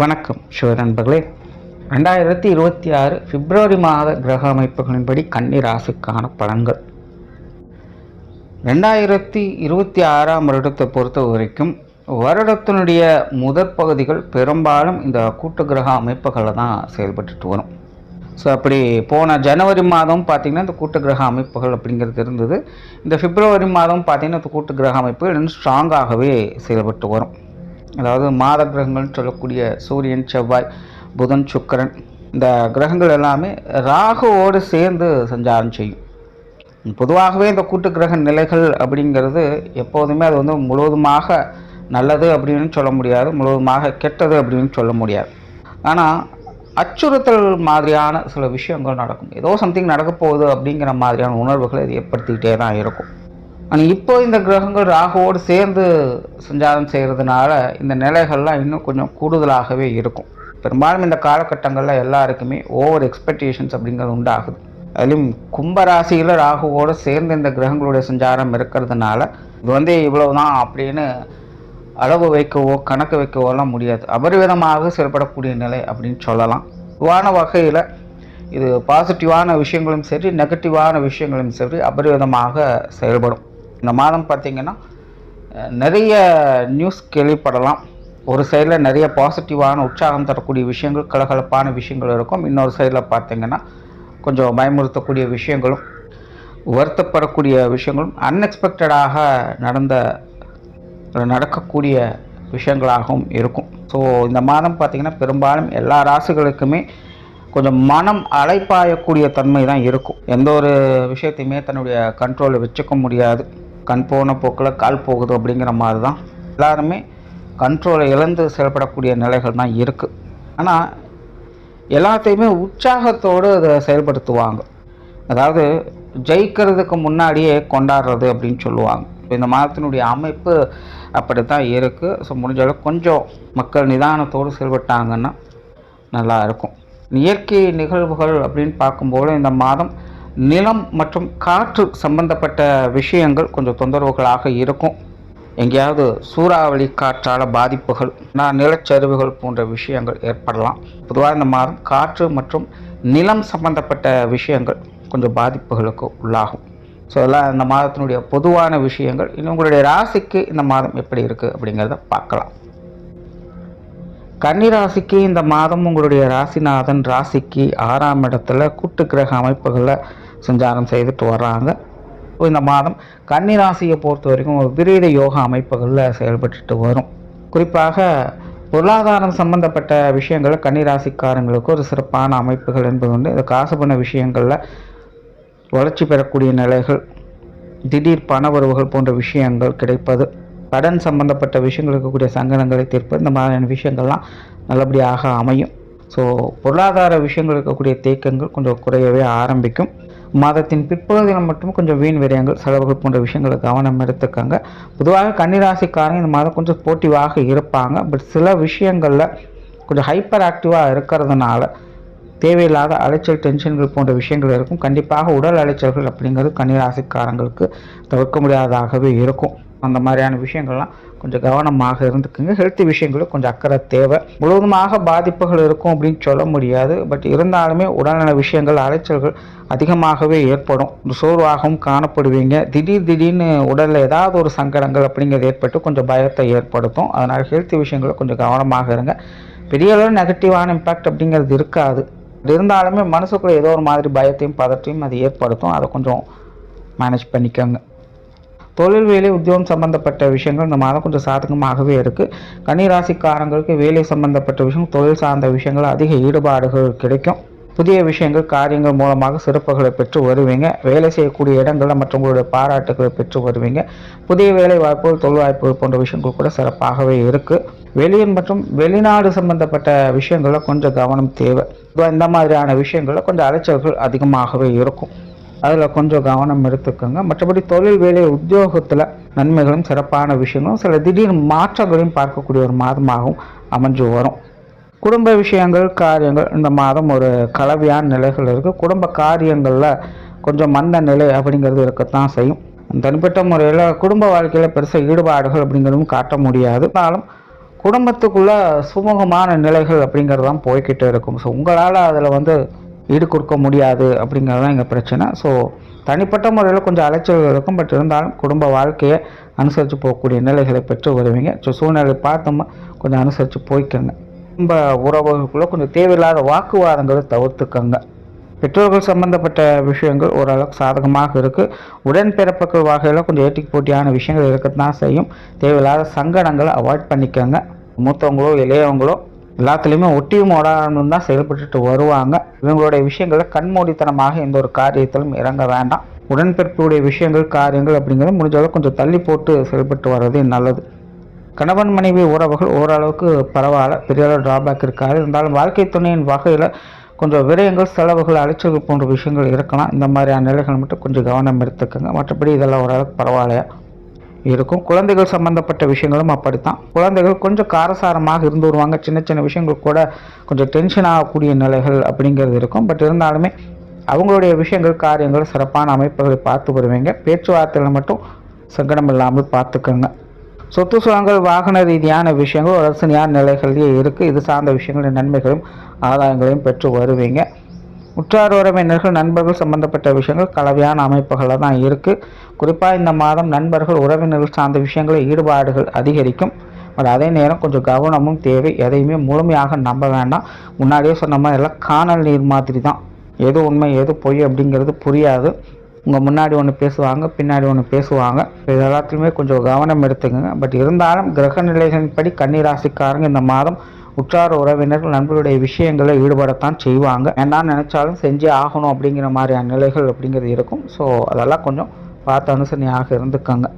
வணக்கம் சிவ நண்பர்களே. 2026 பிப்ரவரி மாத கிரக அமைப்புகளின்படி கன்னி ராசிக்கான பலன்கள். 2026ஆம் வருடத்தை பொறுத்த வரைக்கும் வருடத்தினுடைய முதற் பகுதிகள் பெரும்பாலும் இந்த கூட்டு கிரக அமைப்புகளில் தான் செயல்பட்டுட்டு வரும். ஸோ அப்படி போன ஜனவரி மாதம் பார்த்திங்கன்னா இந்த கூட்டு கிரக அமைப்புகள் அப்படிங்கிறது இருந்தது. இந்த பிப்ரவரி மாதம் பார்த்திங்கன்னா இந்த கூட்டு கிரக அமைப்புகள் இன்னும் ஸ்ட்ராங்காகவே செயல்பட்டு வரும். அதாவது மாத கிரகங்கள்னு சொல்லக்கூடிய சூரியன், செவ்வாய், புதன், சுக்கிரன் இந்த கிரகங்கள் எல்லாமே ராகுவோடு சேர்ந்து சஞ்சாரம் செய்யும். பொதுவாகவே இந்த கூட்டு கிரக நிலைகள் அப்படிங்கிறது எப்போதுமே அது வந்து முழுவதுமாக நல்லது அப்படின்னு சொல்ல முடியாது, முழுவதுமாக கெட்டது அப்படின்னு சொல்ல முடியாது. ஆனால் அச்சுறுத்தல் மாதிரியான சில விஷயங்கள் நடக்கும். ஏதோ சம்திங் நடக்க போகுது அப்படிங்கிற மாதிரியான உணர்வுகளை இது ஏற்படுத்திக்கிட்டே தான் இருக்கும். ஆனால் இப்போ இந்த கிரகங்கள் ராகுவோடு சேர்ந்து சஞ்சாரம் செய்கிறதுனால இந்த நிலைகள்லாம் இன்னும் கொஞ்சம் கூடுதலாகவே இருக்கும். பெரும்பாலும் இந்த காலகட்டங்களில் எல்லாருக்குமே ஓவர் எக்ஸ்பெக்டேஷன்ஸ் அப்படிங்கிறது உண்டாகுது. அதுலேயும் கும்பராசியில் ராகுவோடு சேர்ந்து இந்த கிரகங்களுடைய சஞ்சாரம் இருக்கிறதுனால இது வந்து இவ்வளவுதான் அப்படின்னு அளவு வைக்கவோ கணக்கு வைக்கவோலாம் முடியாது. அபரிவிதமாக செயல்படக்கூடிய நிலை அப்படின்னு சொல்லலாம். பொதுவான வகையில் இது பாசிட்டிவான விஷயங்களும் சரி, நெகட்டிவான விஷயங்களும் சரி அபரிவிதமாக செயல்படும். இந்த மாதம் பார்த்திங்கன்னா நிறைய நியூஸ் கேள்விப்படலாம். ஒரு சைடில் நிறைய பாசிட்டிவான உற்சாகம் தரக்கூடிய விஷயங்கள், கலகலப்பான விஷயங்கள் இருக்கும். இன்னொரு சைடில் பார்த்திங்கன்னா கொஞ்சம் பயமுறுத்தக்கூடிய விஷயங்களும், வருத்தப்படக்கூடிய விஷயங்களும், அன்எக்ஸ்பெக்டடாக நடக்கக்கூடிய விஷயங்களாகவும் இருக்கும். ஸோ இந்த மாதம் பார்த்திங்கன்னா பெரும்பாலும் எல்லா ராசிகளுக்குமே கொஞ்சம் மனம் அலைப்பாயக்கூடிய தன்மை தான் இருக்கும். எந்த ஒரு விஷயத்தையுமே தன்னுடைய கண்ட்ரோலில் வச்சுக்க முடியாது. கண் போன போக்கில் கால் போகுது அப்படிங்கிற மாதிரி தான் எல்லாருமே கண்ட்ரோலை இழந்து செயல்படக்கூடிய நிலைகள் தான் இருக்குது. ஆனால் எல்லாத்தையுமே உற்சாகத்தோடு அதை செயல்படுத்துவாங்க. அதாவது ஜெயிக்கிறதுக்கு முன்னாடியே கொண்டாடுறது அப்படின்னு சொல்லுவாங்க. இந்த மாதத்தினுடைய அமைப்பு அப்படி தான் இருக்குது. ஸோ முடிஞ்ச அளவுக்கு கொஞ்சம் மக்கள் நிதானத்தோடு செயல்பட்டாங்கன்னா நல்லா இருக்கும். இயற்கை நிகழ்வுகள் அப்படின்னு பார்க்கும்போது இந்த மாதம் நிலம் மற்றும் காற்று சம்பந்தப்பட்ட விஷயங்கள் கொஞ்சம் தொந்தரவுகளாக இருக்கும். எங்கேயாவது சூறாவளி காற்றால் பாதிப்புகள், நிலச்சரிவுகள் போன்ற விஷயங்கள் ஏற்படலாம். பொதுவாக இந்த மாதம் காற்று மற்றும் நிலம் சம்பந்தப்பட்ட விஷயங்கள் கொஞ்சம் பாதிப்புகளுக்கு உள்ளாகும். ஸோ இதெல்லாம் இந்த மாதத்தினுடைய பொதுவான விஷயங்கள். இன்னும் உங்களுடைய ராசிக்கு இந்த மாதம் எப்படி இருக்குது அப்படிங்கிறத பார்க்கலாம். கன்னிராசிக்கு இந்த மாதம் உங்களுடைய ராசிநாதன் ராசிக்கு 6ஆம் இடத்துல கூட்டு கிரக அமைப்புகளில் சஞ்சாரம் செய்துட்டு வர்றாங்க. இந்த மாதம் கன்னிராசியை பொறுத்த வரைக்கும் ஒரு விரீத யோகா அமைப்புகளில் செயல்பட்டு வரும். குறிப்பாக பொருளாதாரம் சம்பந்தப்பட்ட விஷயங்களில் கன்னிராசிக்காரங்களுக்கு ஒரு சிறப்பான அமைப்புகள் என்பது உண்டு. இந்த காசு பண்ண விஷயங்களில் வளர்ச்சி பெறக்கூடிய நிலைகள், திடீர் பணவரவுகள் போன்ற விஷயங்கள் கிடைப்பது, கடன் சம்பந்தப்பட்ட விஷயங்கள் இருக்கக்கூடிய சங்கடங்களை தீர்ப்பது, இந்த மாதிரியான விஷயங்கள்லாம் நல்லபடியாக அமையும். ஸோ பொருளாதார விஷயங்கள் இருக்கக்கூடிய தேக்கங்கள் கொஞ்சம் குறையவே ஆரம்பிக்கும். மாதத்தின் பிற்பகுதியில் மட்டும் கொஞ்சம் வீண் விரயங்கள், செலவுகள் போன்ற விஷயங்களை கவனம் எடுத்துக்கங்க. பொதுவாக கன்னிராசிக்காரங்க இந்த மாதம் கொஞ்சம் போட்டிவாக இருப்பாங்க. பட் சில விஷயங்களில் கொஞ்சம் ஹைப்பர் ஆக்டிவாக இருக்கிறதுனால தேவையில்லாத அலைச்சல், டென்ஷன்கள் போன்ற விஷயங்கள் இருக்கும். கண்டிப்பாக உடல் அலைச்சல்கள் அப்படிங்கிறது கன்னிராசிக்காரங்களுக்கு தவிர்க்க முடியாததாகவே இருக்கும். அந்த மாதிரியான விஷயங்கள்லாம் கொஞ்சம் கவனமாக இருந்துக்குங்க. ஹெல்த்தி விஷயங்களும் கொஞ்சம் அக்கறை தேவை. முழுவதுமாக பாதிப்புகள் இருக்கும் அப்படின்னு சொல்ல முடியாது. பட் இருந்தாலுமே உடல்நல விஷயங்கள், அலைச்சல்கள் அதிகமாகவே ஏற்படும். சோர்வாகவும் காணப்படுவீங்க. திடீர்னு உடலில் ஏதாவது ஒரு சங்கடங்கள் அப்படிங்கிறது ஏற்பட்டு கொஞ்சம் பயத்தை ஏற்படுத்தும். அதனால் ஹெல்த்தி விஷயங்களை கொஞ்சம் கவனமாக இருங்க. பெரிய அளவு நெகட்டிவான இம்பேக்ட் அப்படிங்கிறது இருக்காது. இருந்தாலுமே மனசுக்குள்ளே ஏதோ ஒரு மாதிரி பயத்தையும் பதற்றையும் அது ஏற்படுத்தும். அதை கொஞ்சம் மேனேஜ் பண்ணிக்கோங்க. தொழில், வேலை, உத்தியோகம் சம்பந்தப்பட்ட விஷயங்கள் இந்த மாதம் கொஞ்சம் சாதகமாகவே இருக்குது. கன்னிராசிக்காரங்களுக்கு வேலை சம்பந்தப்பட்ட விஷயம், தொழில் சார்ந்த விஷயங்கள் அதிக ஈடுபாடுகள் கிடைக்கும். புதிய விஷயங்கள், காரியங்கள் மூலமாக சிறப்புகளை பெற்று வருவீங்க. வேலை செய்யக்கூடிய இடங்களில் மற்றவங்களுடைய பாராட்டுகளை பெற்று வருவீங்க. புதிய வேலை வாய்ப்புகள், தொழில் வாய்ப்புகள் போன்ற விஷயங்கள் கூட சிறப்பாகவே இருக்குது. வெளியூர் மற்றும் வெளிநாடு சம்பந்தப்பட்ட விஷயங்களில் கொஞ்சம் கவனம் தேவை. இந்த மாதிரியான விஷயங்களில் கொஞ்சம் அலைச்சல்கள் அதிகமாகவே இருக்கும். அதில் கொஞ்சம் கவனம் எடுத்துக்கோங்க. மற்றபடி தொழில், வேலை, உத்தியோகத்தில் நன்மைகளும் சிறப்பான விஷயங்களும் சில திடீர் மாற்றங்களையும் பார்க்கக்கூடிய ஒரு மாதமாகவும் அமைஞ்சு வரும். குடும்ப விஷயங்கள், காரியங்கள் இந்த மாதம் ஒரு கலவையான நிலைகள் இருக்குது. குடும்ப காரியங்களில் கொஞ்சம் மந்த நிலை அப்படிங்கிறது இருக்கத்தான் செய்யும். தனிப்பட்ட முறையில் குடும்ப வாழ்க்கையில் பெருசாக ஈடுபாடுகள் அப்படிங்கிறதும் காட்ட முடியாது. இருந்தாலும் குடும்பத்துக்குள்ளே சுமூகமான நிலைகள் அப்படிங்கிறது தான் போய்கிட்டு இருக்கும். ஸோ உங்களால் அதில் வந்து ஈடு கொடுக்க முடியாது அப்படிங்கிறது தான் எங்கள் பிரச்சனை. ஸோ தனிப்பட்ட முறையில் கொஞ்சம் அலைச்சல்கள் இருக்கும். பட் இருந்தாலும் குடும்ப வாழ்க்கையை அனுசரித்து போகக்கூடிய நிலைகளை பெற்று வருவீங்க. ஸோ சூழ்நிலை பார்த்தோம்னா கொஞ்சம் அனுசரித்து போய்க்கோங்க. குடும்ப உறவுகளுக்குள்ளே கொஞ்சம் தேவையில்லாத வாக்குவாதங்களை தவிர்த்துக்கோங்க. பெற்றோர்கள் சம்பந்தப்பட்ட விஷயங்கள் ஓரளவுக்கு சாதகமாக இருக்குது. உடன்பிறப்புகள் வகையில் கொஞ்சம் ஏட்டிக்கு போட்டியான விஷயங்கள் இருக்க தான் செய்யும். தேவையில்லாத சங்கடங்களை அவாய்ட் பண்ணிக்கோங்க. மூத்தவங்களோ இளையவங்களோ எல்லாத்துலேயுமே ஒட்டியும் ஓடாமல் தான் செயல்பட்டு வருவாங்க. இவங்களுடைய விஷயங்களை கண்மூடித்தனமாக எந்த ஒரு காரியத்திலும் இறங்க வேண்டாம். உடன்பிறப்புடைய விஷயங்கள் காரியங்கள் அப்படிங்கிறது முடிஞ்சளவுக்கு கொஞ்சம் தள்ளி போட்டு செயல்பட்டு வர்றது நல்லது. கணவன் மனைவி உறவுகள் ஓரளவுக்கு பரவாயில்ல, பெரிய அளவு டிராபேக் இருக்காது. இருந்தாலும் வாழ்க்கை துணையின் வகையில் கொஞ்சம் விரயங்கள் செலவுகள் அலைச்சல்கள் போன்ற விஷயங்கள் இருக்கலாம். இந்த மாதிரியான நிலைகள் மட்டும் கொஞ்சம் கவனம் எடுத்துக்கோங்க. மற்றபடி இதெல்லாம் ஓரளவுக்கு பரவாயில்லையா இருக்கும். குழந்தைகள் சம்மந்தப்பட்ட விஷயங்களும் அப்படித்தான். குழந்தைகள் கொஞ்சம் காரசாரமாக இருந்து வருவாங்க. சின்ன சின்ன விஷயங்கள் கூட கொஞ்சம் டென்ஷன் ஆகக்கூடிய நிலைகள் அப்படிங்கிறது இருக்கும். பட் இருந்தாலுமே அவங்களுடைய விஷயங்கள் காரியங்கள் சிறப்பான அமைப்புகளை பார்த்து வருவீங்க. பேச்சுவார்த்தைகளை மட்டும் சங்கடம் இல்லாமல் பார்த்துக்கோங்க. சொத்து சுகங்கள் வாகன ரீதியான விஷயங்கள் ஒரு அரசனியான நிலைகளிலேயே இருக்குது. இது சார்ந்த விஷயங்களின் நன்மைகளும் ஆதாயங்களையும் பெற்று வருவீங்க. உற்றார் உறவினர்கள் நண்பர்கள் சம்பந்தப்பட்ட விஷயங்கள் கலவையான அமைப்புகளில் தான் இருக்குது. குறிப்பாக இந்த மாதம் நண்பர்கள் உறவினர்கள் சார்ந்த விஷயங்களில் ஈடுபாடுகள் அதிகரிக்கும். பட் அதே நேரம் கொஞ்சம் கவனமும் தேவை. எதையுமே முழுமையாக நம்ப வேண்டாம். முன்னாடியே சொன்ன மாதிரி எல்லாம் காணல் நீர் மாதிரி தான். எது உண்மை எது பொய் அப்படிங்கிறது புரியாது. உங்கள் முன்னாடி ஒன்று பேசுவாங்க, பின்னாடி ஒன்று பேசுவாங்க. இது எல்லாத்துலேயுமே கொஞ்சம் கவனம் எடுத்துக்கோங்க. பட் இருந்தாலும் கிரக நிலைகளின்படி கன்னிராசிக்காரங்க இந்த மாதம் உற்றார் உறவினர்கள் நண்பர்களுடைய விஷயங்களில் ஈடுபடத்தான் செய்வாங்க. வேண்டாம்னு நினச்சாலும் செஞ்சே ஆகணும் அப்படிங்கிற மாதிரியான நிலைகள் அப்படிங்கிறது இருக்கும். ஸோ அதெல்லாம் கொஞ்சம் பார்த்து அனுசரணையாக இருந்துக்கோங்க.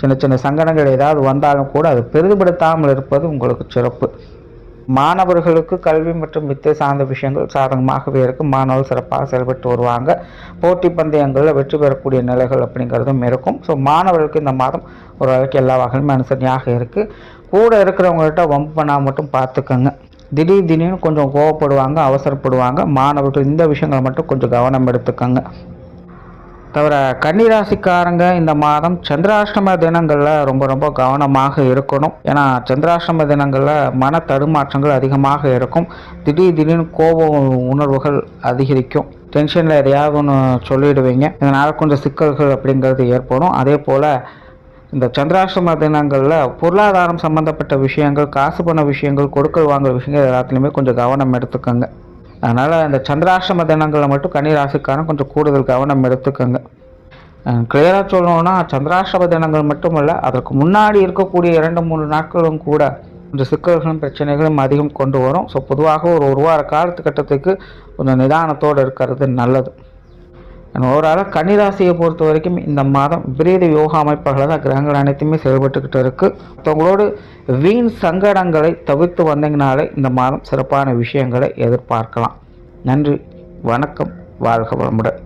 சின்ன சின்ன சங்கடங்கள் ஏதாவது வந்தாலும் கூட அது பெரிதுபடுத்தாமல் இருப்பது உங்களுக்கு சிறப்பு. மாணவர்களுக்கு கல்வி மற்றும் வித்தை சார்ந்த விஷயங்கள் சாதகமாகவே இருக்கும். மாணவர்கள் சிறப்பாக செயல்பட்டு வருவாங்க. போட்டி பந்தயங்களில் வெற்றி பெறக்கூடிய நிலைகள் அப்படிங்கிறதும் இருக்கும். ஸோ மாணவர்களுக்கு இந்த மாதம் ஓரளவுக்கு எல்லா வகையிலுமே அனுசரணையாக இருக்குது. கூட இருக்கிறவங்கள்ட்ட வம்பு பண்ணால் மட்டும் பார்த்துக்கோங்க. திடீர்னு கொஞ்சம் கோவப்படுவாங்க, அவசரப்படுவாங்க. மாணவர்கள் இந்த விஷயங்களை மட்டும் கொஞ்சம் கவனம் எடுத்துக்கோங்க. தவிர கன்னிராசிக்காரங்க இந்த மாதம் சந்திராஷ்டம தினங்களில் ரொம்ப கவனமாக இருக்கணும். ஏன்னா சந்திராஷ்டம தினங்களில் மன தடுமாற்றங்கள் அதிகமாக இருக்கும். திடீர்னு கோப உணர்வுகள் அதிகரிக்கும். டென்ஷனில் எதையாவது ஒன்று சொல்லிடுவீங்க. இதனால் கொஞ்சம் சிக்கல்கள் அப்படிங்கிறது ஏற்படும். அதே போல் இந்த சந்திராஷ்டம தினங்களில் பொருளாதாரம் சம்மந்தப்பட்ட விஷயங்கள், காசு பண்ண விஷயங்கள், கொடுக்கல் வாங்குற விஷயங்கள் எல்லாத்துலேயுமே கொஞ்சம் கவனம் எடுத்துக்கோங்க. அதனால் இந்த சந்திராஷ்டம தினங்களில் மட்டும் கன்னிராசிக்காரன் கொஞ்சம் கூடுதல் கவனம் எடுத்துக்கோங்க. கிளியராக சொல்லணுன்னா சந்திராஷ்டம தினங்கள் மட்டுமல்ல, அதற்கு முன்னாடி இருக்கக்கூடிய 2-3 நாட்களும் கூட கொஞ்சம் சிக்கல்களும் பிரச்சனைகளும் அதிகம் கொண்டு வரும். ஸோ பொதுவாக ஒரு வார காலத்துக்கட்டத்துக்கு கொஞ்சம் நிதானத்தோடு இருக்கிறது நல்லது. ஓவரால் கன்னிராசியை பொறுத்த வரைக்கும் இந்த மாதம் விபரீத யோகா அமைப்புகளை தான் கிரகங்கள் அனைத்துமே செயல்பட்டுக்கிட்டு இருக்குது. மற்றவங்களோடு வீண் சங்கடங்களை தவிர்த்து வந்தீங்கனாலே இந்த மாதம் சிறப்பான விஷயங்களை எதிர்பார்க்கலாம். நன்றி, வணக்கம், வாழ்க வளமுடன்.